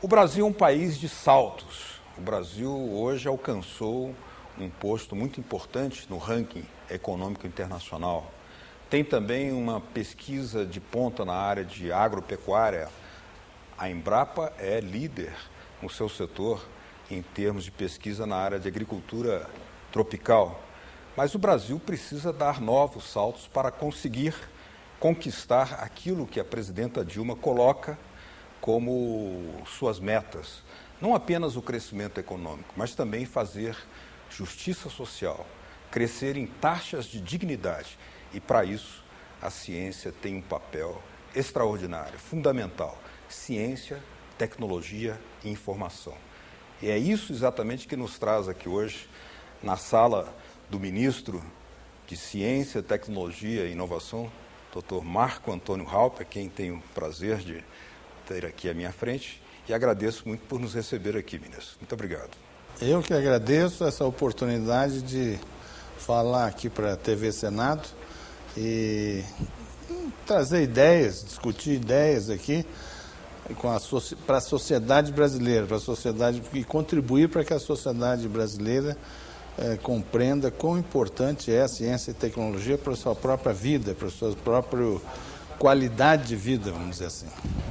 O Brasil é um país de saltos. O Brasil hoje alcançou um posto muito importante no ranking econômico internacional. Tem também uma pesquisa de ponta na área de agropecuária. A Embrapa é líder no seu setor em termos de pesquisa na área de agricultura tropical. Mas o Brasil precisa dar novos saltos para conseguir conquistar aquilo que a presidenta Dilma coloca como suas metas. Não apenas o crescimento econômico, mas também fazer justiça social, crescer em taxas de dignidade. E, para isso, a ciência tem um papel extraordinário, fundamental. Ciência, tecnologia e informação. E é isso exatamente que nos traz aqui hoje, na sala do ministro de Ciência, Tecnologia e Inovação, Dr. Marco Antônio Halper, quem tenho o prazer de ter aqui à minha frente, e agradeço muito por nos receber aqui, ministro. Muito obrigado. Eu que agradeço essa oportunidade de falar aqui para a TV Senado e trazer ideias, discutir ideias aqui para a sociedade brasileira, para a sociedade, e contribuir para que a sociedade brasileira compreenda quão importante é a ciência e tecnologia para a sua própria vida, para a sua própria qualidade de vida, vamos dizer assim.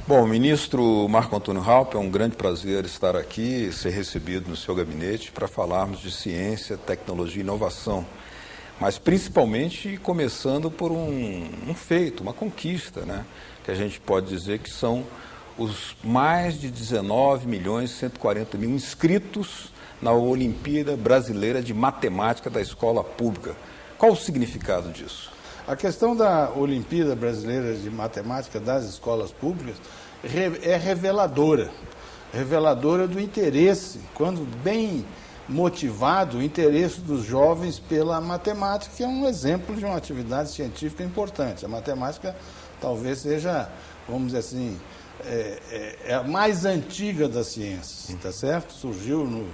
Bom, ministro Marco Antônio Halper, é um grande prazer estar aqui, ser recebido no seu gabinete para falarmos de ciência, tecnologia e inovação. Mas principalmente começando por um feito, uma conquista, né? Que a gente pode dizer que são os mais de 19.140.000 inscritos na Olimpíada Brasileira de Matemática da Escola Pública. Qual o significado disso? A questão da Olimpíada Brasileira de Matemática das Escolas Públicas é reveladora do interesse, quando bem motivado, o interesse dos jovens pela matemática, que é um exemplo de uma atividade científica importante. A matemática talvez seja, vamos dizer assim, a mais antiga das ciências, tá certo? Surgiu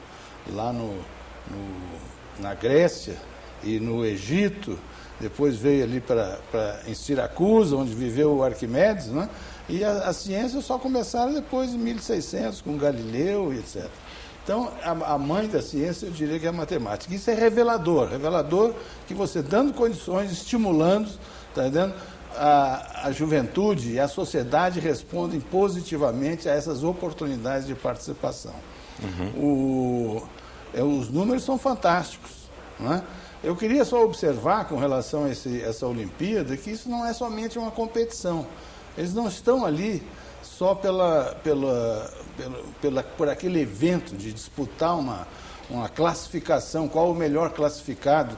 lá na Grécia e no Egito, depois veio ali em Siracusa, onde viveu o Arquimedes, né? E as ciências só começaram depois de 1600, com Galileu e etc. Então, a mãe da ciência, eu diria que é a matemática. Isso é revelador que você dando condições, estimulando, tá entendendo? A juventude e a sociedade respondem positivamente a essas oportunidades de participação. Os números são fantásticos, não é? Eu queria só observar, com relação a essa Olimpíada, que isso não é somente uma competição. Eles não estão ali só por aquele evento de disputar uma classificação, qual o melhor classificado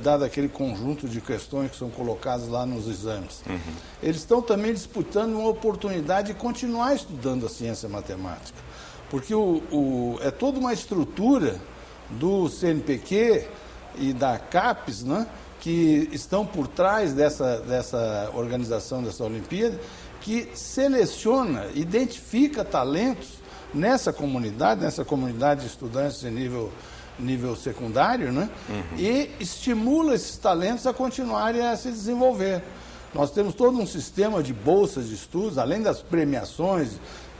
dado aquele conjunto de questões que são colocadas lá nos exames. Eles estão também disputando uma oportunidade de continuar estudando a ciência matemática, porque é toda uma estrutura do CNPq e da CAPES, né, que estão por trás dessa organização dessa Olimpíada, que seleciona, identifica talentos nessa comunidade de estudantes de nível secundário, né, e estimula esses talentos a continuarem a se desenvolver. Nós temos todo um sistema de bolsas de estudos, além das premiações,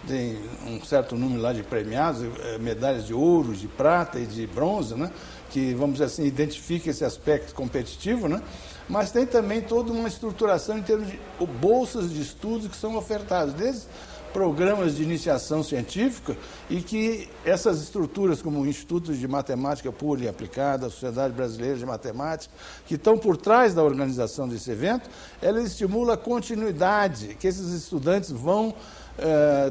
tem um certo número lá de premiados, medalhas de ouro, de prata e de bronze, né, que, vamos dizer assim, identifica esse aspecto competitivo, né? Mas tem também toda uma estruturação em termos de bolsas de estudos que são ofertadas, desde programas de iniciação científica, e que essas estruturas, como o Instituto de Matemática Pura e Aplicada, a Sociedade Brasileira de Matemática, que estão por trás da organização desse evento, ela estimula a continuidade, que esses estudantes vão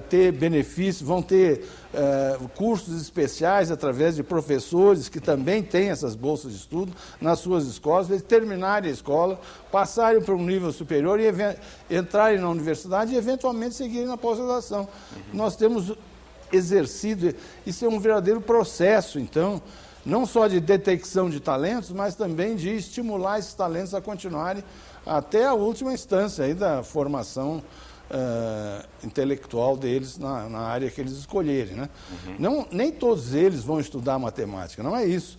ter benefícios, vão ter cursos especiais através de professores que também têm essas bolsas de estudo nas suas escolas, eles terminarem a escola, passarem para um nível superior e entrarem na universidade e eventualmente seguirem na pós-graduação. Nós temos exercido, isso é um verdadeiro processo, então, não só de detecção de talentos, mas também de estimular esses talentos a continuarem até a última instância aí da formação intelectual deles na área que eles escolherem, né? Nem todos eles vão estudar matemática, não é isso,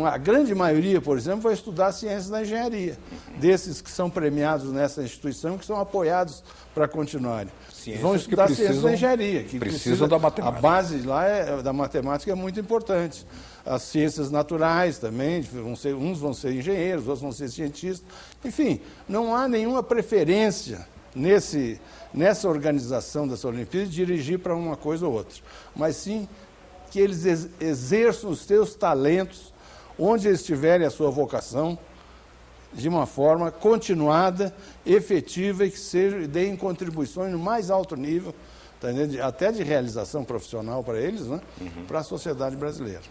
A grande maioria, por exemplo, vai estudar ciências da engenharia, desses que são premiados nessa instituição, que são apoiados para continuarem. Vão estudar ciências da engenharia, que precisam da matemática. A base lá da matemática é muito importante. As ciências naturais também, uns vão ser engenheiros, outros vão ser cientistas. Enfim, não há nenhuma preferência nessa organização dessa Olimpíada de dirigir para uma coisa ou outra, mas sim que eles exerçam os seus talentos onde eles tiverem a sua vocação de uma forma continuada, efetiva e que deem contribuições no mais alto nível, tá entendendo? Até de realização profissional para eles, né? Para a sociedade brasileira.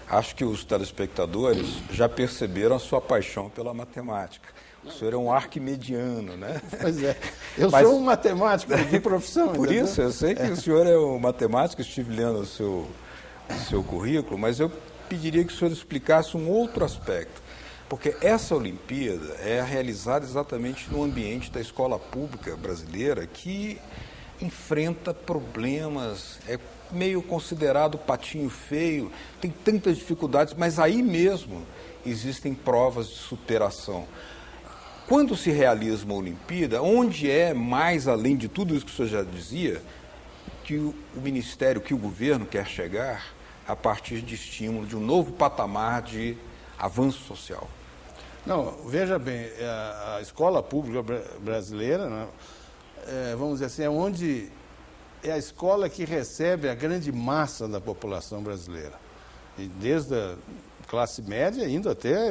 Acho que os telespectadores já perceberam a sua paixão pela matemática. O senhor é um arquimediano, né? Pois é. Eu sou um matemático de profissão. Por entendeu? isso, eu sei que o senhor é um matemático, estive lendo o seu currículo, mas eu pediria que o senhor explicasse um outro aspecto, porque essa Olimpíada é realizada exatamente no ambiente da escola pública brasileira, que enfrenta problemas, é meio considerado patinho feio, tem tantas dificuldades, mas aí mesmo existem provas de superação. Quando se realiza uma Olimpíada, onde é mais além de tudo isso que o senhor já dizia, que o Ministério, que o governo quer chegar a partir de estímulo de um novo patamar de avanço social? Não, veja bem, a escola pública brasileira, né, vamos dizer assim, é a escola que recebe a grande massa da população brasileira. E desde a classe média,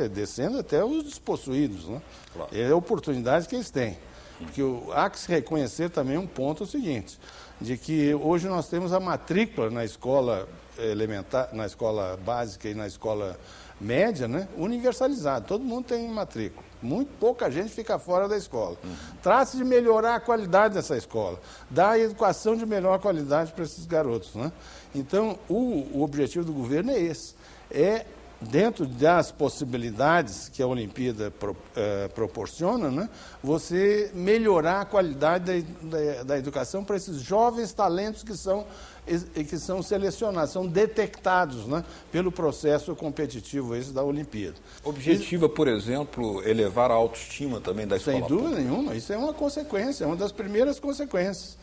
descendo até os despossuídos, né? Claro. É a oportunidade que eles têm. Porque há que se reconhecer também um ponto, é o seguinte, de que hoje nós temos a matrícula na escola elementar, na escola básica e na escola média, né, universalizada. Todo mundo tem matrícula. Muito pouca gente fica fora da escola. Trata-se de melhorar a qualidade dessa escola, dar educação de melhor qualidade para esses garotos, né? Então, o objetivo do governo é esse. Dentro das possibilidades que a Olimpíada proporciona, né, você melhorar a qualidade da educação para esses jovens talentos que são selecionados, são detectados, né, pelo processo competitivo esse da Olimpíada. Objetiva, por exemplo, elevar a autoestima também da escola pública? Sem dúvida nenhuma, isso é uma consequência, é uma das primeiras consequências.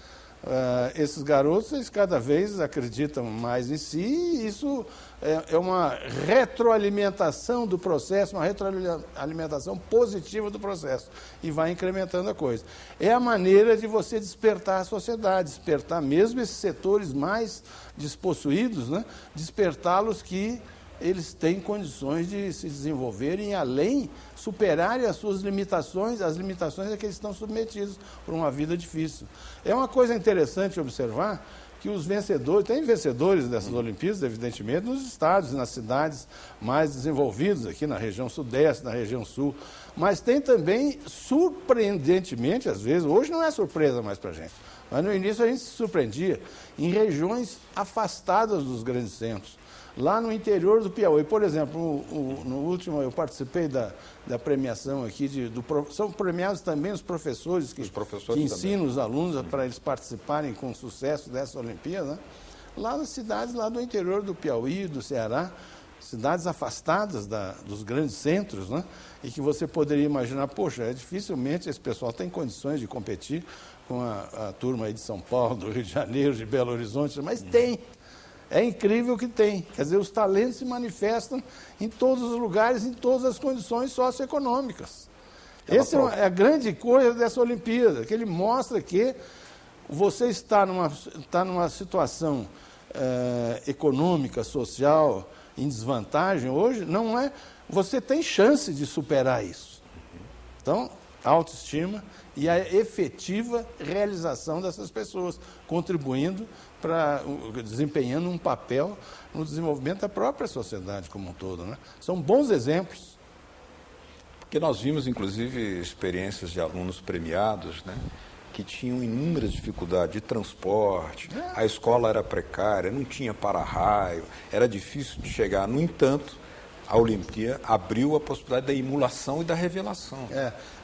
Esses garotos, eles cada vez acreditam mais em si, e isso é uma retroalimentação do processo, uma retroalimentação positiva do processo, e vai incrementando a coisa. É a maneira de você despertar a sociedade, despertar mesmo esses setores mais despossuídos, né? Despertá-los que eles têm condições de se desenvolverem além, superarem as suas limitações, as limitações a que eles estão submetidos por uma vida difícil. É uma coisa interessante observar que os vencedores, tem vencedores dessas Olimpíadas, evidentemente, nos estados e nas cidades mais desenvolvidas, aqui na região sudeste, na região sul, mas tem também, surpreendentemente, às vezes, hoje não é surpresa mais para a gente, mas no início a gente se surpreendia, em regiões afastadas dos grandes centros. Lá no interior do Piauí, por exemplo, no último eu participei da premiação aqui, são premiados também os professores que ensinam os alunos para eles participarem com sucesso dessa Olimpíada, né? Lá nas cidades lá do interior do Piauí, do Ceará, cidades afastadas dos grandes centros, né? E que você poderia imaginar, poxa, dificilmente esse pessoal tem condições de competir com a turma aí de São Paulo, do Rio de Janeiro, de Belo Horizonte, mas tem. É incrível que tem. Quer dizer, os talentos se manifestam em todos os lugares, em todas as condições socioeconômicas. Essa é a grande coisa dessa Olimpíada, que ele mostra que você está numa situação econômica, social, em desvantagem hoje, não é... Você tem chance de superar isso. Então, autoestima e a efetiva realização dessas pessoas, contribuindo desempenhando um papel no desenvolvimento da própria sociedade como um todo, né? São bons exemplos. Porque nós vimos, inclusive, experiências de alunos premiados, né, que tinham inúmeras dificuldades de transporte, a escola era precária, não tinha para-raio, era difícil de chegar. No entanto, a Olimpíada abriu a possibilidade da emulação e da revelação.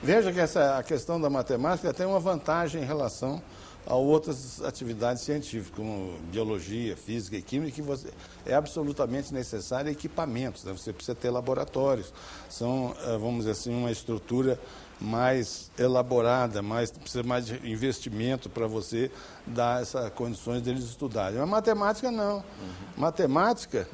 Veja que a questão da matemática tem uma vantagem em relação a outras atividades científicas, como biologia, física e química, que é absolutamente necessário equipamentos, né? Você precisa ter laboratórios, são, vamos dizer assim, uma estrutura mais elaborada, precisa mais de investimento para você dar essas condições deles estudarem. Mas matemática não. Matemática,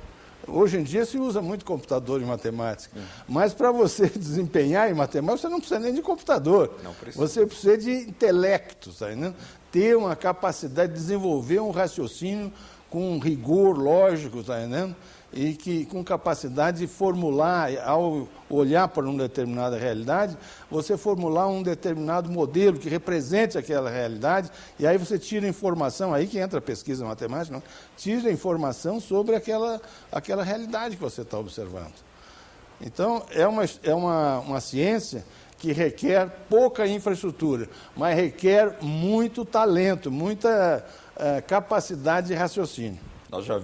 hoje em dia se usa muito computador em matemática, mas para você desempenhar em matemática, você não precisa nem de computador. Não precisa. Você precisa de intelecto, tá entendendo? Ter uma capacidade de desenvolver um raciocínio com rigor lógico, tá entendendo? E que com capacidade de formular, ao olhar para uma determinada realidade, você formular um determinado modelo que represente aquela realidade, e aí você tira informação, aí que entra a pesquisa matemática, não? Tira informação sobre aquela realidade que você está observando. Então, é uma ciência que requer pouca infraestrutura, mas requer muito talento, muita capacidade de raciocínio. Nós já